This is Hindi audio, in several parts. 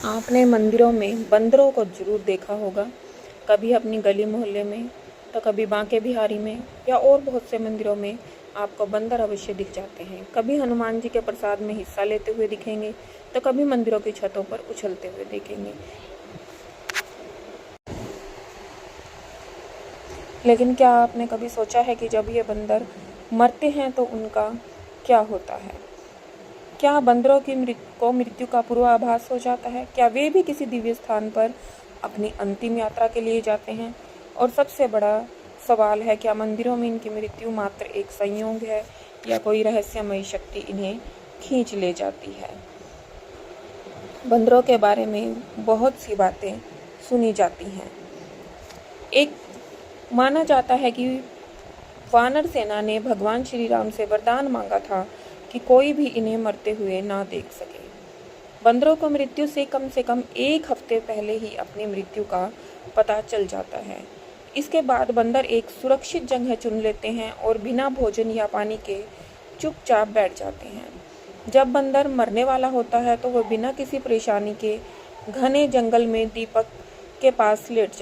आपने मंदिरों में बंदरों को जरूर देखा होगा, कभी अपनी गली मोहल्ले में, तो कभी बांके बिहारी में या और बहुत से मंदिरों में आपको बंदर अवश्य दिख जाते हैं। कभी हनुमान जी के प्रसाद में हिस्सा लेते हुए दिखेंगे, तो कभी मंदिरों की छतों पर उछलते हुए देखेंगे। लेकिन क्या आपने कभी सोचा है कि जब ये बंदर मरते हैं तो उनका क्या होता है? क्या बंदरों की मृत्यु का पूर्वाभास हो जाता है? क्या वे भी किसी दिव्य स्थान पर अपनी अंतिम यात्रा के लिए जाते हैं? और सबसे बड़ा सवाल है, क्या मंदिरों में इनकी मृत्यु मात्र एक संयोग है या कोई रहस्यमयी शक्ति इन्हें खींच ले जाती है? बंदरों के बारे में बहुत सी बातें सुनी जाती हैं। एक माना जाता है कि वानर सेना ने भगवान श्री राम से वरदान मांगा था कि कोई भी इन्हें मरते हुए ना देख सके। बंदरों को मृत्यु से कम 1 हफ्ते पहले ही अपनी मृत्यु का पता चल जाता है। इसके बाद बंदर एक सुरक्षित जगह चुन लेते हैं और बिना भोजन या पानी के चुपचाप बैठ जाते हैं। जब बंदर मरने वाला होता है तो वह बिना किसी परेशानी के घने जंगल में दीमक के पास लेट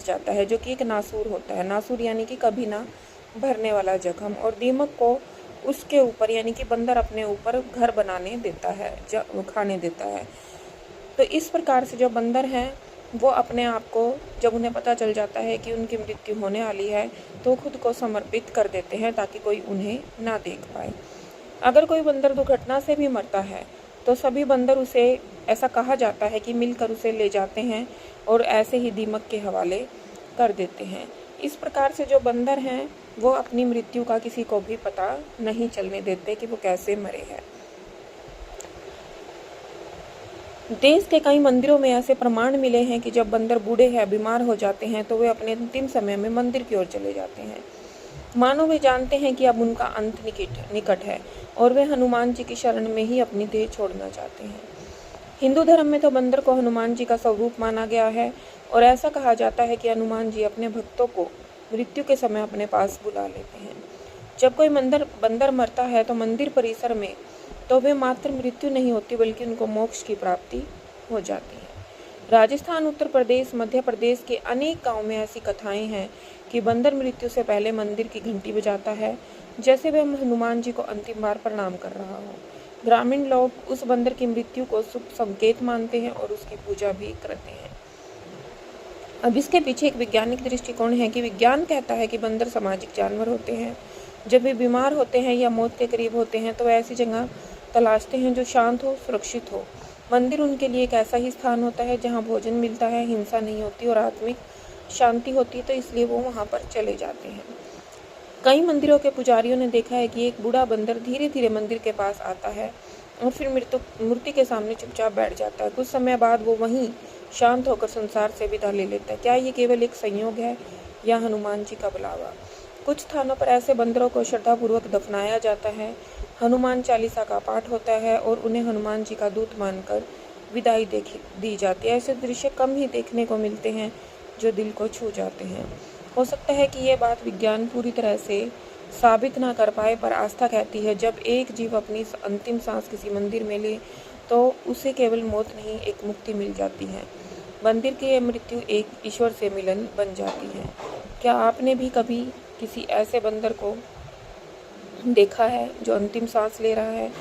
जाता है, जो कि एक नासूर होता है। नासूर यानी कि कभी ना भरने वाला जख्म, और दीमक को उसके ऊपर यानी कि बंदर अपने ऊपर घर बनाने देता है, खाने देता है। तो इस प्रकार से जो बंदर हैं वो अपने आप को, जब उन्हें पता चल जाता है कि उनकी मृत्यु होने वाली है, तो खुद को समर्पित कर देते हैं ताकि कोई उन्हें ना देख पाए। अगर कोई बंदर दुर्घटना से भी मरता है तो सभी बंदर उसे, ऐसा कहा जाता है कि मिलकर उसे ले जाते हैं और ऐसे ही दीमक के हवाले कर देते हैं। इस प्रकार से जो बंदर हैं वो अपनी मृत्यु का किसी को भी पता नहीं चलने देते कि वो कैसे मरे हैं। देश के कई मंदिरों में ऐसे प्रमाण मिले हैं कि जब बंदर बूढ़े या बीमार हो जाते हैं तो वे अपने अंतिम समय में मंदिर की ओर चले जाते हैं। मानो वे जानते हैं कि अब उनका अंत निकट है और वे हनुमान जी की शरण में ही अपनी देह छोड़ना चाहते हैं। हिंदू धर्म में तो बंदर को हनुमान जी का स्वरूप माना गया है और ऐसा कहा जाता है कि हनुमान जी अपने भक्तों को मृत्यु के समय अपने पास बुला लेते हैं। जब कोई बंदर मरता है तो मंदिर परिसर में तो वे मात्र मृत्यु नहीं होती बल्कि उनको मोक्ष की प्राप्ति हो जाती है। राजस्थान, उत्तर प्रदेश, मध्य प्रदेश के अनेक गांवों में ऐसी कथाएं हैं कि बंदर मृत्यु से पहले मंदिर की घंटी बजाता है, जैसे वह हनुमान जी को अंतिम बार प्रणाम कर रहा हो। ग्रामीण लोग उस बंदर की मृत्यु को शुभ संकेत मानते हैं और उसकी पूजा भी करते हैं। अब इसके पीछे एक वैज्ञानिक दृष्टिकोण है कि विज्ञान कहता है कि बंदर सामाजिक जानवर होते हैं। जब वे बीमार होते हैं या मौत के करीब होते हैं तो वे ऐसी जगह तलाशते हैं जो शांत हो, सुरक्षित हो। मंदिर उनके लिए एक ऐसा ही स्थान होता है जहाँ भोजन मिलता है, हिंसा नहीं होती और आत्मिक शांति होती है, तो इसलिए वो वहाँ पर चले जाते हैं। कई मंदिरों के पुजारियों ने देखा है कि एक बूढ़ा बंदर धीरे धीरे मंदिर के पास आता है और फिर मूर्ति के सामने चुपचाप बैठ जाता है। कुछ समय बाद वो वहीं शांत होकर संसार से विदा ले लेता है। क्या ये केवल एक संयोग है या हनुमान जी का बुलावा? कुछ स्थानों पर ऐसे बंदरों को श्रद्धापूर्वक दफनाया जाता है, हनुमान चालीसा का पाठ होता है और उन्हें हनुमान जी का दूत मानकर विदाई दी जाती है। ऐसे दृश्य कम ही देखने को मिलते हैं जो दिल को छू जाते हैं। हो सकता है कि ये बात विज्ञान पूरी तरह से साबित ना कर पाए, पर आस्था कहती है जब एक जीव अपनी अंतिम सांस किसी मंदिर में ले तो उसे केवल मौत नहीं, एक मुक्ति मिल जाती है। मंदिर की मृत्यु एक ईश्वर से मिलन बन जाती है। क्या आपने भी कभी किसी ऐसे बंदर को देखा है जो अंतिम सांस ले रहा है,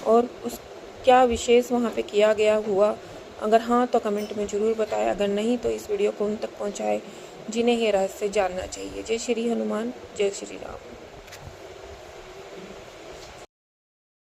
और उस क्या विशेष वहाँ पे किया गया हुआ? अगर हाँ तो कमेंट में ज़रूर बताएं, अगर नहीं तो इस वीडियो को उन तक पहुँचाएं जिन्हें ये रहस्य जानना चाहिए। जय श्री हनुमान, जय श्री राम।